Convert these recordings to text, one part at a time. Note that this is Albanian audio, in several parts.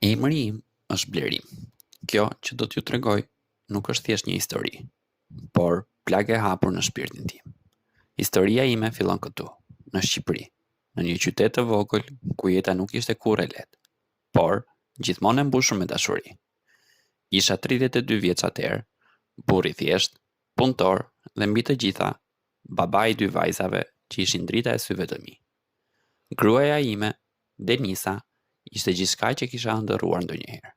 Emri im është Blerim. Kjo që do t'ju tregoj nuk është thjesht një histori, por plagë e hapur në shpirtin tim. Historia ime fillon këtu, në Shqipëri, në një qytet të vogël ku jeta nuk ishte kurrë e lehtë, por gjithmonë e mbushur me dashuri. Isha 32 vjeç atëherë, burr i thjesht, punëtor dhe mbi të gjitha, baba i 2 vajzave që ishin drita e syve të mi. Gruaja ime, Denisa, ishte gjithçka që kisha ëndërruar ndonjëherë.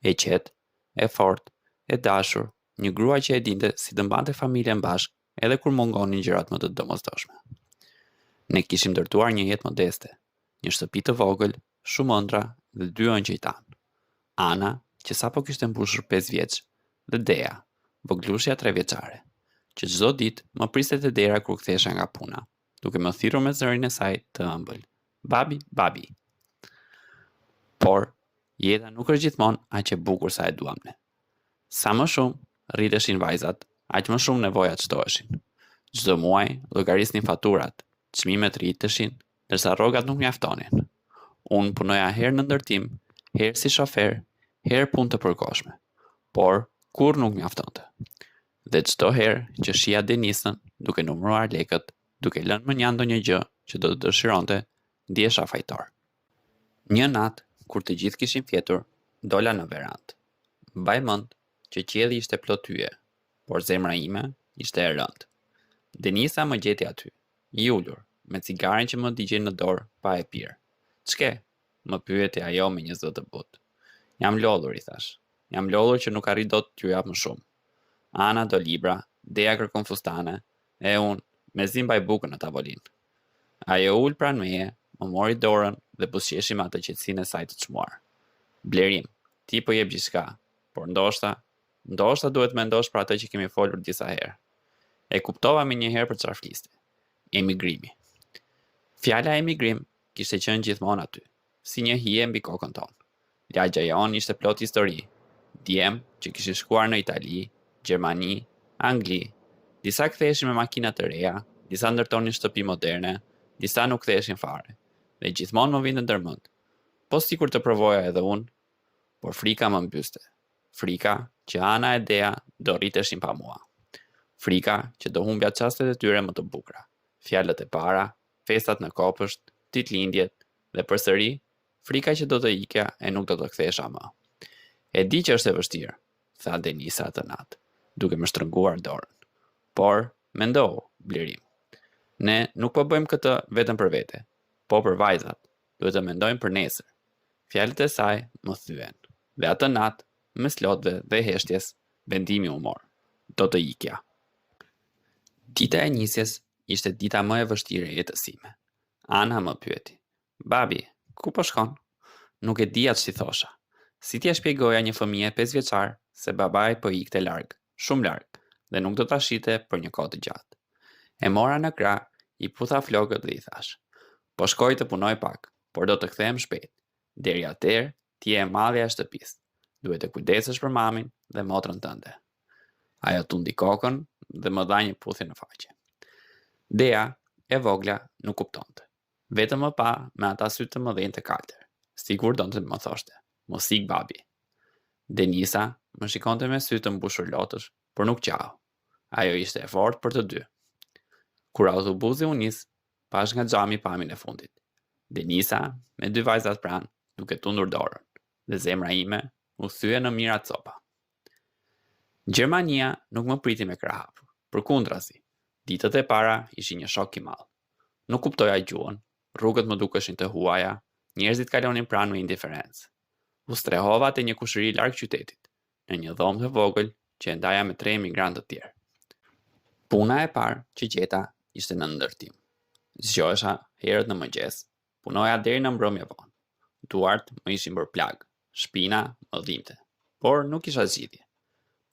E qetë, e fortë, e dashur, një grua që e dinte si të mbante familjen bashkë edhe kur mungonin gjërat më të domosdoshme. Ne kishim ndërtuar një jetë modeste, një shtëpi të vogël, shumë ëndra dhe 2 ëngjëj tanë. Ana, që sapo kishte mbushur 5 vjeç, dhe Dea, voglushja 3 vjeçare, që çdo ditë më priste te dera kur kthehesha nga puna, duke më thirrur me zërin e saj të ëmbël. Babi, babi. Por, jeta nuk është gjithmonë aq e bukur sa e duam ne. Sa më shumë rriteshin vajzat, aq më shumë nevojat shtoheshin. Çdo muaj llogarisnin faturat, çmimet rriteshin, ndërsa rrogat nuk mjaftonin. Unë punoja herë në ndërtim, herë si shofer, herë punë të përkohshme, por kur nuk mjaftonte. Dhe çdo herë që shija Denisën duke numëruar lekët, duke lënë më një ndonjë gjë që do të dëshironte, ndihesha fajtor. Një natë, kur të gjithë kishin fjetur, dola në verandë. Mbaj mend që qielli ishte plot hyje, por zemra ime ishte e rëndë. Denisa më gjeti aty, i ulur, me cigaren që më digjej në dorë pa e pirë. "Ç'ke?" më pyeti ajo me një zë të butë. "Jam lodhur," i thash. "Jam lodhur që nuk arrit dot t'ju jap më shumë." Ana do libra, Dea kërkon fustane, e unë mezi mbaj bukën në tavolinë. Ajo ul pranë meje, më mori dorën dhe buzëqeshim atë qetësinë e saj të çmuar. "Blerim, ti po jep gjithçka, por ndoshta duhet mendosh për atë që kemi folur disa herë." E kuptova me një herë për çfarë fliste. Emigrimi. Fjala emigrim kishte qenë gjithmonë aty, si një hije mbi kokën tonë. Lagja jonë ishte plot histori. Djem që kishin shkuar në Itali, Gjermani, Angli. Disa ktheheshin me makina të reja, disa ndërtonin shtëpi moderne, disa nuk ktheheshin fare. Dhe gjithmonë më vinte ndërmend. Po sikur të provoja edhe unë, por frika më mbyste. Frika që Ana e Dea do rriteshin pa mua. Frika që do humbja çastet e tyre më të bukura. Fjalët e para, festat në kopësht, ditëlindjet dhe përsëri frika që do të ikja e nuk do të kthehesha më. "E di që është e vështirë," tha Denisa atë natë, duke më shtrënguar dorën. "Por, mendo, Blerim. Ne nuk po bëjmë këtë vetëm për vete, po për vajzat. Duhet të mendojmë për nesër." Fjalët e saj më thyen, dhe atë natë, mes lotëve dhe heshtjes, vendimi u mor. Do të ikja. Dita e nisjes ishte dita më e vështirë e jetës sime. Ana më pyeti: "Babi, ku po shkon?" Nuk e dija ç'i thosha. Si t'ia shpjegoja një fëmijë 5 vjeçar se babai po ikte larg, shumë larg, dhe nuk do ta shite për një kohë të gjatë. E mora në krah, i putha flokët dhe i thash: "Po shkoj të punoj pak, por do të kthehem shpejt. Deri atëherë, ti je e madhja e shtëpisë. Duhet të kujdesesh për mamin dhe motrën tënde." Ajo tundi kokën dhe më dha një puthje në faqe. Dea, e vogla, nuk kuptonte. Vetëm më pa me ata sytë të mëdhenj të kaltër. Sigur donte më thoshte: "Mos ik, babi." Denisa më shikonte me sy të mbushur lotësh, por nuk qau. Ajo ishte e fortë për të dy. Kur autobusi u nis, pash nga xhami pamjen e fundit. Denisa me 2 vajzat pranë, duke tundur dorën, dhe zemra ime u thye në mira copa. Gjermania nuk më priti me krah hapur. Përkundrazi, ditët e para ishin një shok i madh. Nuk kuptoja gjuhën, rrugët më dukeshin të huaja, njerëzit kalonin pranë me indiferencë. U strehova te një kushëri larg qytetit, në një dhomë të vogël që e ndaja me 3 emigrantë të tjerë. Puna e parë që gjeta ishte në ndërtim. Zgjohesha herët në mëngjes, punoja deri në mbrëmje vonë. Duart më ishin bërë plag, shpina më dhimbte, por nuk kisha zgjidhje.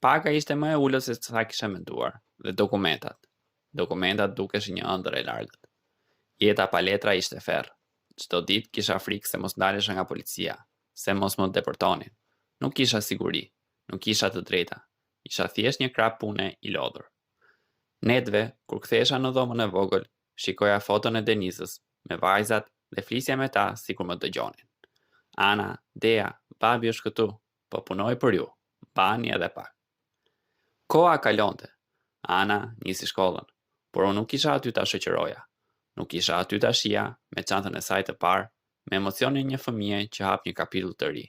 Paka ishte më e ulët se sa kisha menduar, dhe dokumentat dukeshin një ëndër e largët. Jeta pa letra ishte ferr. Çdo ditë kisha frikë se mos ndalesha nga policia, se mos më deportonin. Nuk kisha siguri, nuk kisha të drejta. Isha thjesht një krap pune i lodhur. Netve, kur kthehesha në dhomën e vogël, shikoja foton e Denisës me vajzat dhe flisja me ta sikur më dëgjonin. Ana, Dea, babi është këtu, po punoj për ju, bani edhe pak. Koha kalonte, Ana nisi shkollën, por unë nuk isha aty ta shoqëroja. Nuk isha aty ta shija me çantën e saj të parë, me emocionin një fëmie që hap një kapitull të ri.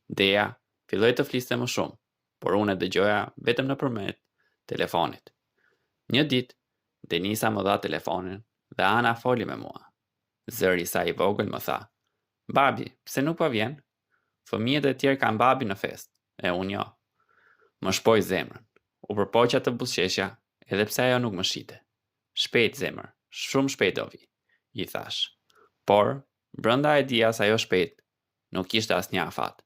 Deja filloi të fliste më shumë, por unë e dëgjoja vetëm nëpërmjet telefonit. Një ditë, Denisa më dha telefonin dhe Ana foli me mua. Zëri i saj i vogël më tha: "Babi, pse nuk po vjen? Fëmijët e tjerë kanë babi në festë, e unë jo." Më shpoj zemrën. U përpoqja të buzëqeshja, edhe pse ajo nuk më shite. "Shpejt, zemër, shumë shpejt do vi," i thash. Por, brenda e dija se ajo shpejt nuk kishte asnjë afat.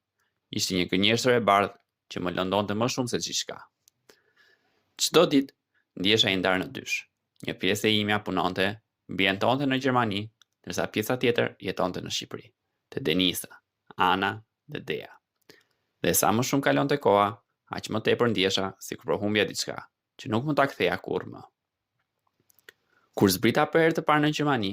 Ishte një gënjeshtër e bardhë që më lëndonte më shumë se gjithçka. Çdo ditë ndjesha i ndarë në dysh. Një pjesë e imja punonte, mbijetonte në Gjermani, ndërsa pjesa tjetër jetonte në Shqipëri, te Denisa, Ana dhe Dea. Dhe sa më shumë kalonte koha, aq më tepër ndjesha sikur po humbja diçka, që nuk mund ta ktheja kurrë më. Kur zbrita për herë të parë në Gjermani,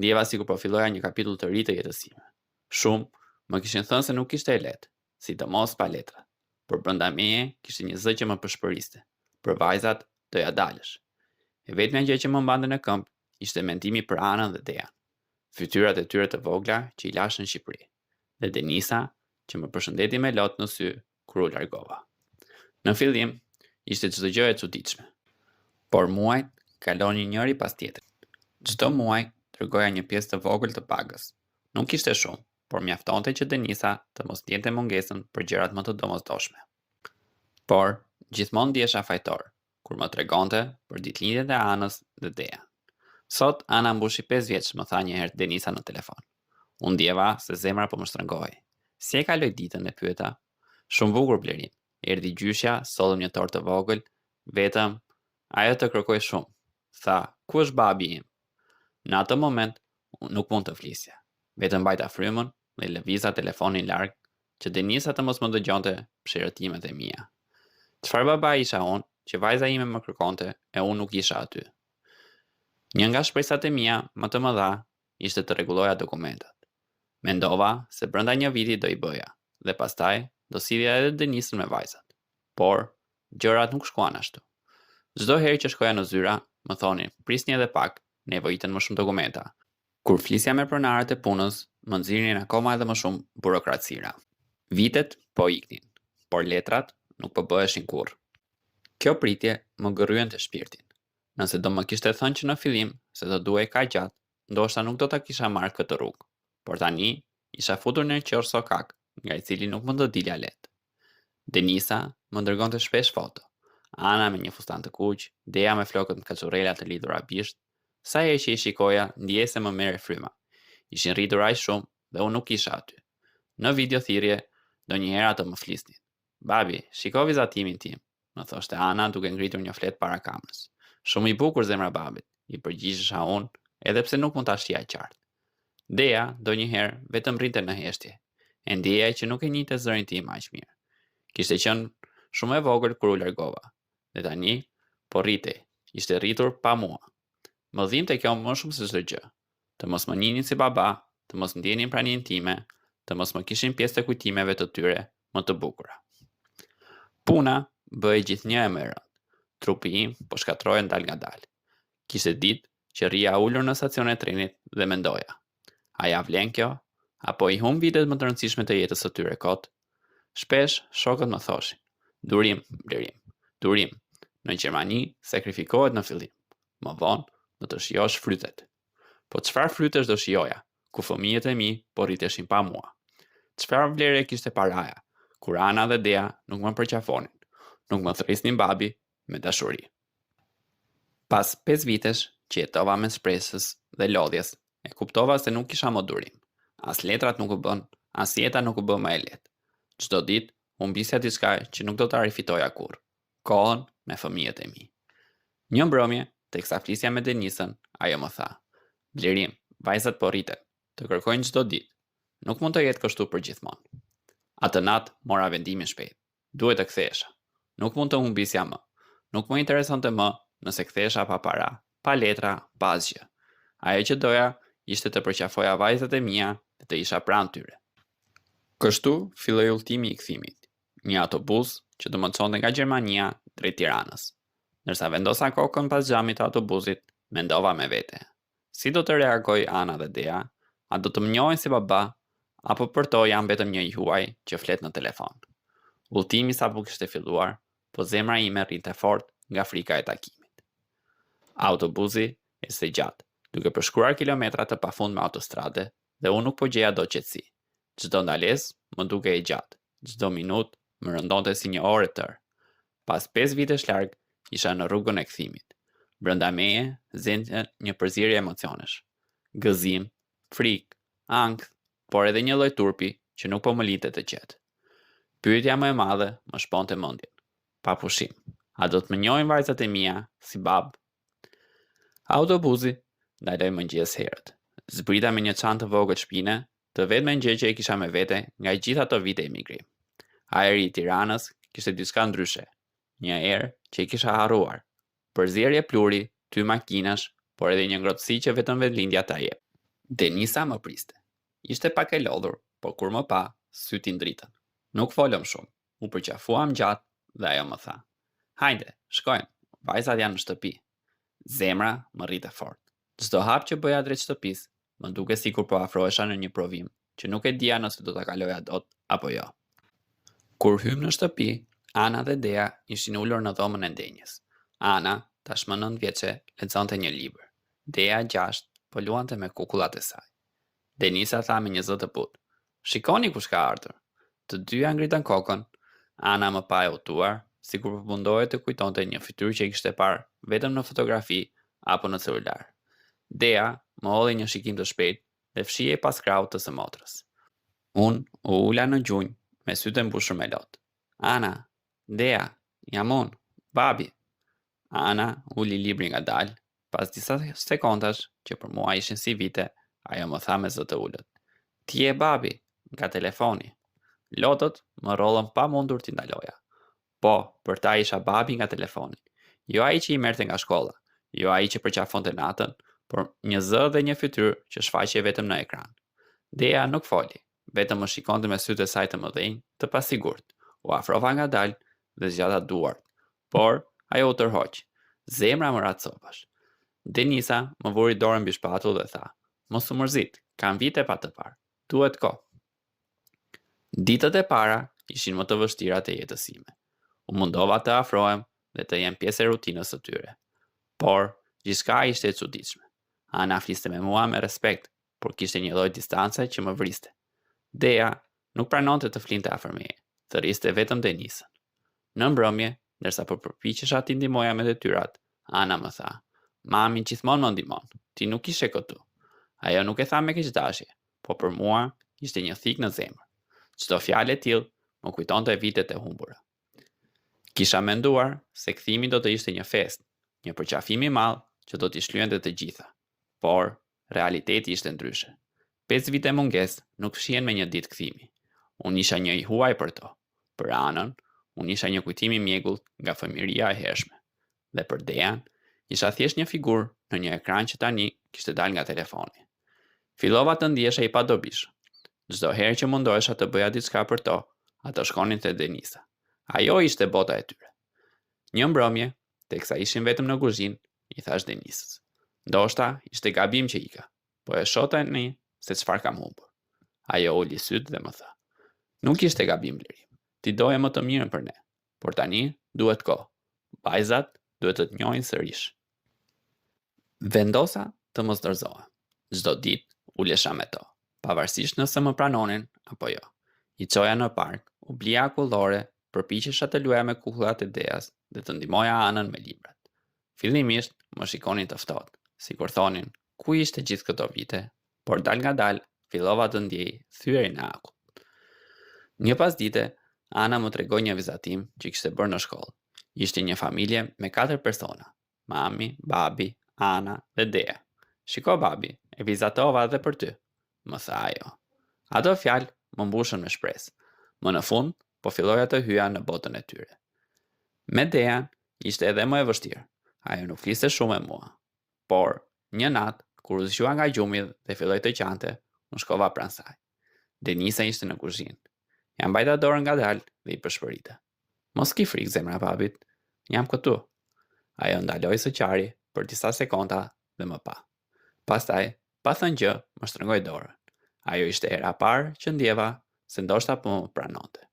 ndjeva sikur po filloja një kapitull të ri të jetës sime. Shumë më kishin thënë se nuk ishte e lehtë, sidomos pa letra. Por brenda meje kishte një zë që më përshpëriste. Për vajzat doja dalësh. E vetmja gjë që më mbante në këmbë ishte mendimi për Anën dhe Dean. Fytyrat e tyre të vogla që i lash në Shqipëri. Dhe Denisa që më përshëndeti me lot në sy kur u largova. Në fillim ishte çdo gjë e çuditshme. Por muajt kalonin njëri pas tjetrit. Çdo muaj dërgoja një pjesë të vogël të pagës. Nuk ishte shumë, por mjaftonte që Denisa të mos ndjente mungesën për gjërat më të domosdoshme. Por gjithmonë ndjesha fajtor kur më tregonte për ditëlindjet e Anës dhe Dea. Sot Ana mbushi 5 vjeç, më tha një herë Denisa në telefon. Unë ndjeva se zemra po më shtrëngohej. Si e kaloj ditën, e pyeta. Shumë bukur, Blerin. Erdhi gjyshja, sollëm një tortë të vogël, vetëm ajo të kërkoi shumë. Tha, ku është babi im? Në atë moment nuk mund të flisja. Vetëm mbajta frymën dhe lëviza telefonin larg, që Denisa të mos më dëgjonte pshërëtimet e mia. Çfarë baba isha unë, që vajza ime më kërkonte e unë nuk isha aty? Një nga shpresat e mia më të mëdha ishte të rregulloja dokumentat. Mendova se brenda një viti do i bëja, dhe pastaj do sillja edhe Denisën me vajzat. Por gjërat nuk shkuan ashtu. Çdo herë që shkoja në zyra, më thonin, prisni edhe pak, nevojiten më shumë dokumenta. Kur flisja me pronarët e punës, më nxirrnin akoma edhe më shumë burokracira. Vitet po iknin, por letrat nuk po bëheshin kurrë. Kjo pritje më gërryente shpirtin. Nëse do më kishte thënë që në fillim se do duhej kaq gjatë, ndoshta nuk do ta kisha marrë këtë rrugë. Por tani isha futur në një qerr sokak, nga i cili nuk mund të dilja lehtë. Denisa më dërgonte shpesh foto. Ana me një fustan të kuq, Dea me flokët në kaçurrela të lidhura bisht. Sa herë që i shikoja, ndjej se më merre fryma. Ishin rritur aq shumë dhe unë nuk isha aty. Në video thirrje, ndonjëherë ato më flisnin. Babi, shiko vizatimin tim, më thoshte Ana duke ngritur një flet para kamerës. Shumë i bukur zemra babit, i përgjigjesha unë, edhe pse nuk mund ta shija qartë. Dea ndonjëherë vetëm rrinte në heshtje. E ndjeja që nuk e njihte zërin tim aq mirë. Kishte qenë shumë e vogël kur u largova. Dhe tani po rritej, ishte rritur pa mua. Më dhimbte kjo më shumë se çdo gjë. Të mos më njihnin si baba, të mos ndjenin praninë time, të mos më kishin pjesë të kujtimeve të tyre më të bukura. Puna bëhej gjithnjë e më e rëndë. Trupi im po shkatrohej dal nga dal. Kishte ditë që rria ulur në stacion e trenit dhe mendoja. A ja vlen kjo? Apo i humb vitet më të rëndësishme të jetës së tyre kot? Shpesh shokët më thoshin: durim, Blerim, durim. Në Gjermani sakrifikohet në fillim. Më vonë do të shijosh frytet. Po çfarë frytesh do shijoja, ku fëmijët e mi po rriteshin pa mua? Çfarë vlere kishte paraja, kur Ana dhe Dea nuk më përqafonin, nuk më thresnin babi me dashuri. Pas 5 vitesh që jetova me shpresës dhe lodhjes, e kuptova se nuk kisha më durim. As letrat nuk u bën, as jeta nuk u bë më e lehtë. Çdo ditë humbisja diçka që nuk do ta rifitoja kurrë. Kohën me fëmijët e mi. Një mbrëmje, teksa flisja me Denisën, ajo më tha: Blerim, vajzat po rriten, të kërkojnë çdo ditë. Nuk mund të jetë kështu për gjithmonë. Atë natë mora vendimin shpejt. Duhet të kthehesha. Nuk mund të humbisja më. Nuk më interesonte më nëse kthehesha pa para, pa letra, pa asgjë. Ajo që doja ishte të përqafoja vajzat e mia dhe të isha pranë tyre. Kështu filloi udhëtimi i kthimit. Një autobus që do më çonte nga Gjermania drejt Tiranës. Ndërsa vendosa kokën pas xhamit të autobusit, mendova me vete. Si do të reagoj Ana dhe Dea? A do të më njohin si baba? Apo për to jam vetëm një i huaj që flet në telefon? Udhëtimi sapo kishte filluar, po zemra ime rrinte fort nga frika e takimit. Autobusi ishte gjatë, duke përshkruar kilometra të pafund me autostrade, dhe unë nuk po gjeja do qetësi. Çdo ndalesë më duke e gjatë, çdo minutë më rëndonte si një orë e tërë. Pas 5 vitesh larg, isha në rrugën e kthimit. Brenda meje zente një përzierje emocionesh. Gëzim, frikë, ankth, por edhe një lloj turpi që nuk po më linte të qetë. Pyetja më e madhe më shponte mendjen. Pa pushim, a do të më njohin vajzat e mia si bab? Autobusi ndaloi mëngjes herët. Zbrita me një çantë të vogël shpine, të vetmen gjë që e kisha me vete nga gjithë ato vite emigrim. Ajri i Tiranës kishte diçka ndryshe. Një erë që i kisha harruar. Përzierje pluri, 2 makinash, por edhe një ngrohtësi që vetëm vendlindja ta jep. Denisa më priste. Ishte pak e lodhur, por kur më pa, syt i ndritën. Nuk folëm shumë. U përqafuam gjatë dhe ajo më tha: "Hajde, shkojmë. Vajzat janë në shtëpi." Zemra më rrite fort. Çdo hap që bëja drejt shtëpisë, më duke sikur po afrohesha në një provim që nuk e dija nëse do ta kaloja dot apo jo. Kur hym në shtëpi, Ana dhe Dea ishin ulur në dhomën e ndenjës. Ana, tashmë 9 vjeçe, lexonte një libër. Dea 6, po luante me kukullat e saj. Denisa tha me një zë të butë: "Shikoni kush ka ardhur." Të dyja ngritën kokën. Ana më pa e udhëtuar, sikur përfundohej të kujtonte një fytyrë që i kishte parë vetëm në fotografi apo në celular. Dea më hodhi një shikim të shpejtë dhe fshihej pas krahut të së motrës. Unë u ula në gjunjë me sytë e mbushur me lot. "Ana, Dea, jam unë, babi." Ana uli librin ngadalë. Pas disa sekondash, që për mua ishin si vite, ajo më tha me zë të ulët: "Ti je babi, nga telefoni." Lotët më rollën pa mundur t'i ndaloja. Po, për ta isha babi nga telefoni. Jo ai që i merrte nga shkolla, jo ai që përqafonte natën, por një zë dhe një fytyrë që shfaqej vetëm në ekran. Dea nuk foli, vetëm më shikonte me sytë e saj të mëdhenj, të pasigurt. U afrova ngadalë dhe zgjata duart, por ajo u tërhoq. Zemra më rat copash. Denisa më vuri dorën mbi shpatull dhe tha: "Mos u mërzit, kam vite pa të parë. Duhet kohë." Ditët e para ishin më të vështira të jetës sime. U mundova të afrohem dhe të jem pjesë e rutinës së tyre. Por gjithçka ishte e çuditshme. Ana fliste me mua me respekt, por kishte një lloj distance që më vriste. Dea nuk pranonte të flinte afër meje, thërriste vetëm Denisën. Në mbrëmje, ndërsa po përpiqesha t'i ndihmoja me detyrat, Ana më tha: "Mami gjithmonë më ndihmon, ti nuk ishe këtu." Ajo nuk e tha me keqdashje, po për mua ishte një thik në zemër. Çdo fjalë e tillë më kujtonte vitet e humbura. Kisha menduar se kthimi do të ishte një festë, një përqafim i madh që do t'i shlyente të gjitha. Por realiteti ishte ndryshe. 5 vite mungesë nuk fshihen me një ditë kthimi. Unë isha një i huaj për to. Për Anën, unë isha një kujtim i mjekullt nga fëmijëria e hershme. Dhe për Dean, isha thjesht një figurë në një ekran që tani kishte dalë nga telefoni. Fillova të ndihesha i padobish. Çdo herë që mundohesha të bëja diçka për to, ato shkonin te Denisa. Ajo ishte bota e tyre. Një mbrëmje, teksa ishin vetëm në kuzhinë, i thash Denisës: "Ndoshta ishte gabim që ika, po e shoh tani se çfarë kam humbur." Ajo uli syt dhe më tha: "Nuk ishte gabim, Lirim. Ti doje më të mirën për ne, por tani duhet kohë. Vajzat duhet të të njohin sërish." Vendosa të mos dorëzohem. Çdo ditë ulesha me to, pavarësisht nëse më pranonin apo jo. I çoja në park, u blija akullore, përpiqesha të luaja me kukullat e Deas dhe të ndihmoja Anën me librat. Fillimisht më shikonin të ftohtë, sikur thonin: "Ku ishte gjithë këto vite?" Por dal nga dal, fillova të ndjej thyerin e akut. Një pasdite, Ana më tregoi një vizatim që kishte bërë në shkollë. Ishte një familje me 4 persona: mami, babi, Ana dhe Dea. "Shiko babi, e vizatova edhe për ty," më tha ajo. Ato fjalë më mbushën me shpresë. Më në fund, po filloja të hyja në botën e tyre. Me Dean ishte edhe më e vështirë. Ajo nuk fliste shumë me mua. Por një natë, kur u zgjua nga gjumi dhe filloi të qante, unë shkova pranë saj. Denisa ishte në kuzhinë. Ja mbajta dorën ngadalë dhe I përshpërite. Mos ki frikë, zemra babit, jam këtu. Ajo ndaloi së qari për disa sekonda dhe më pa. Pastaj, pa thënë gjë, më shtrëngoi dorën. Ajo ishte hera parë që ndjeva se ndoshta po më pranonte.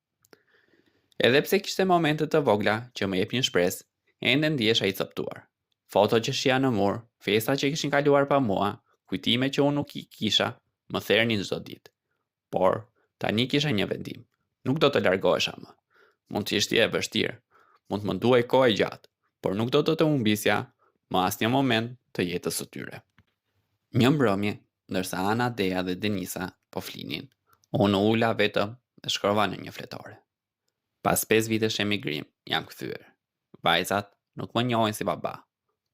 Edhe pse kishte momente të vogla që më jepnin shpresë, ende ndjesha I coptuar. Foto që shija në mur, festa që kishin kaluar pa mua, kujtime që unë nuk I kisha, më thernin çdo ditë. Por tani kisha një vendim. Nuk do të largohesha më. Mund të ishte e vështirë, mund të më duaj kohë e gjatë, por nuk do të humbisja më asnjë moment të jetës së tyre. Një mbrëmje, ndërsa Ana, Dea dhe Denisa po flinin, unë ula vetëm dhe shkrova në një fletore. Pas 5 vitesh emigrim, jam kthyer. Vajzat nuk më njohin si baba,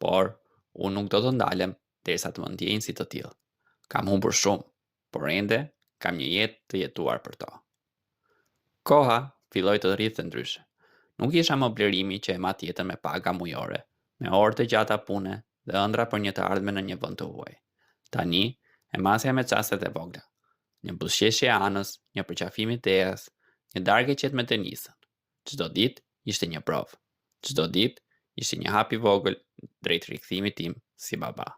por unë nuk do të ndalem derisa të më ndjejnë si të tillë. Kam humbur shumë, por ende kam një jetë të jetuar për to. Koha filloi të rrithë ndryshe. Nuk isha më blerimi që e mat jetën me paga mujore, me orë të gjata pune dhe ëndra për një të ardhme në një vend të huaj. Tani e masja me çastet e vogla. Një buzëqeshje e Anës, një përqafim I Deas, një darkë e qetë me Denisën. Çdo ditë ishte një provë. Çdo ditë ishte një hap I vogël drejt rikthimit tim si baba.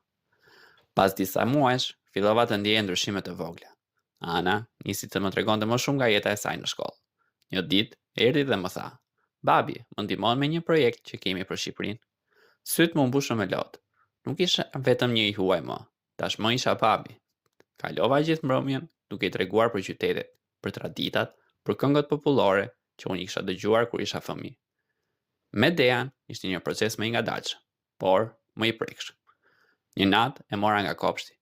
Pas disa muajsh, fillova të ndjeja ndryshime të vogla. Ana nisi të më tregonte më shumë nga jeta e saj në shkollë. Një ditë erdhi dhe më tha: "Babi, më ndihmon me një projekt që kemi për Shqipërinë." Syt më mbushën me lot. Nuk isha vetëm një I huaj më, tashmë isha babi. Kalova gjithë mbrëmjen duke I treguar për qytetet, për traditat, për këngët popullore që unë I kisha dëgjuar kur isha fëmijë. Me Dean ishte një proces më I ngadalshëm, por më I prekshëm. Një natë e mora nga kopshti.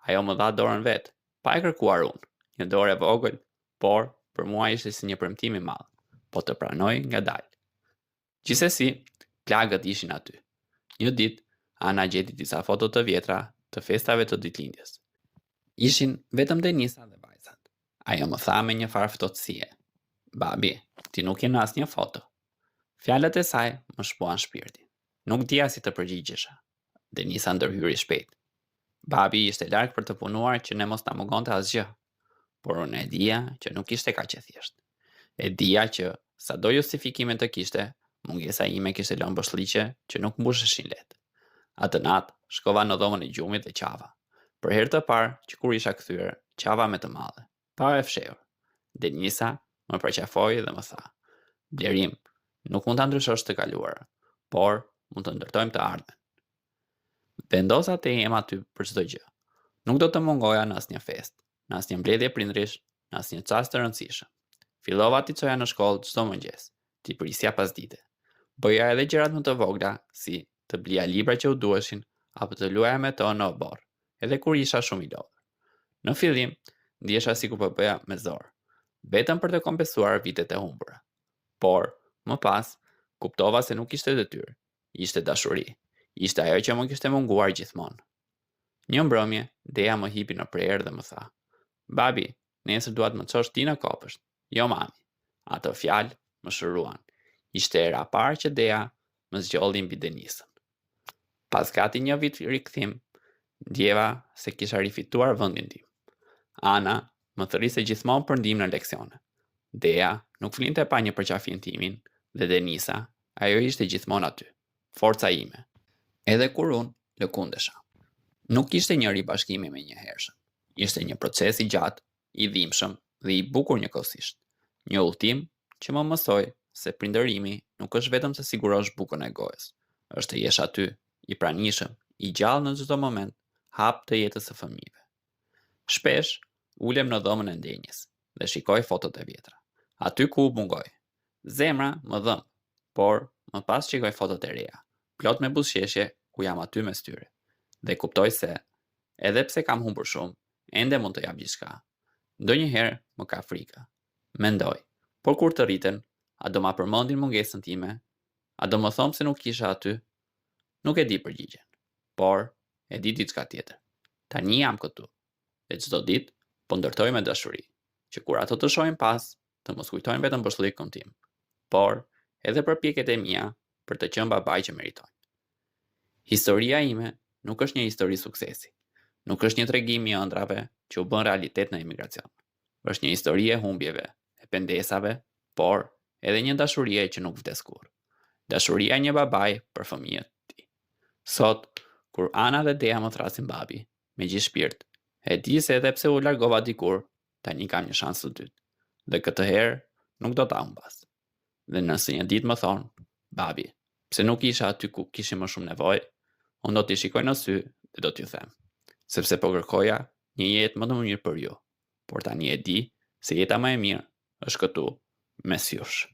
Ajo më dha dorën vet, pa e kërkuar unë. Një dorë e vogël, por për mua ishte si një premtim I madh, po të pranoj ngadalë. Gjithsesi, plagët ishin aty. Një ditë, Ana gjeti disa foto të vjetra të festave të ditëlindjes. Ishin vetëm Denisa dhe vajzat. Ajo më tha me një farë ftohtësie: "Babi, ti nuk je në asnjë foto." Fjalët e saj më shpuan shpirtin. Nuk dija si të përgjigjesha. Denisa ndërhyri shpejt. Babi ishte larg për të punuar që ne mos ta mungonte asgjë, por unë e dija që nuk ishte kaq e thjeshtë. E dija që sado justifikime të kishte, mungesa ime kishte lënë boshllëqe që nuk mbusheshin lehtë. Atë natë shkova në dhomën e gjumit dhe qava. Për herë të parë që kur isha kthyer, qava me të madhe, pa e fshehur. Denisa më përqafoi dhe më tha: "Blerim, nuk mund ta ndryshosh të kaluarën, por mund të ndërtojmë të ardhmen." Vendosa të jem aty për çdo gjë. Nuk do të mungoja në asnjë festë, në asnjë mbledhje prindrish, në asnjë çast të rëndësishëm. Fillova t'i çoja në shkollë çdo mëngjes, t'i prisja pasdite. Bëja edhe gjërat më të vogla, si të blija libra që u duheshin, apo të luaja me to në oborr, edhe kur isha shumë I lodhur. Në fillim, ndjesha sikur po bëja me zor, vetëm për të kompensuar vitet e humbura. Por, më pas, kuptova se nuk ishte detyrë, ishte dashuri, ishte ajo që më kishte munguar gjithmonë. Një mbrëmje, Dea më hipi në prerë dhe më tha: "Babi, nesër dua të më çosh ti në kopësht." "Jo, mami." Ato fjalë më shëruan. Ishte era parë që Dea më zgjolli mbi Denisën. Pas gati një vit rikthim, ndjeva se kisha rifituar vendin tim. Ana më thërriste gjithmonë për ndihmë në leksione. Dea nuk flinte pa një përqafim timin dhe Denisa, ajo ishte gjithmonë aty, forca ime. Edhe kur unë lëkundesha. Nuk ishte një ribashkimi me njëhershëm. Ishte një proces I gjatë, I dhimbshëm dhe I bukur njëkohësisht. Një udhtim që më mësoi se prindërimi nuk është vetëm të sigurosh bukën e gojës. Është të jesh aty, I pranishëm, I gjallë në çdo moment, hap të jetës së fëmijëve. Shpesh ulem në dhomën e ndenjes dhe shikoj fotot e vjetra. Aty ku u mungoj. Zemra më dhëm, por më pas shikoj fotot e reja, plot me buzëqeshje ku jam aty mes tyre. Dhe kuptoj se, edhe pse kam humbur shumë, ende mund të jap gjithçka. Ndonjëherë më ka frikë. Mendoj, por kur të rriten, a do ma përmendin mungesën time? A do më thonë se nuk isha aty? Nuk e di përgjigjen, por e di diçka tjetër. Tani jam këtu, dhe çdo ditë po ndërtoj me dashuri, që kur ato të shohin pas, të mos kujtojnë vetëm boshllëkun tim, por edhe përpjekjet e mia për të qenë babai që meritojnë. Historia ime nuk është një histori suksesi. Nuk është një tregim I ëndrave që u bën realitet në emigracion. Është një histori e humbjeve, e pengdesave, por edhe një dashurie që nuk vdes kurrë. Dashuria e një babai për fëmijët e tij. Sot, kur Ana dhe Dea më thrasin babi, me gjithë shpirt, e di se edhe pse u largova dikur, tani kam një shans të dytë. Dhe këtë herë nuk do ta humbas. Dhe nëse një ditë më thon, babi, pse nuk isha aty ku kishim më shumë nevojë, unë do t'i shikoj në sy dhe do t'ju them, sepse po kërkoja një jetë më të mirë për ju, por tani e di se jeta më e mirë është këtu mes jush.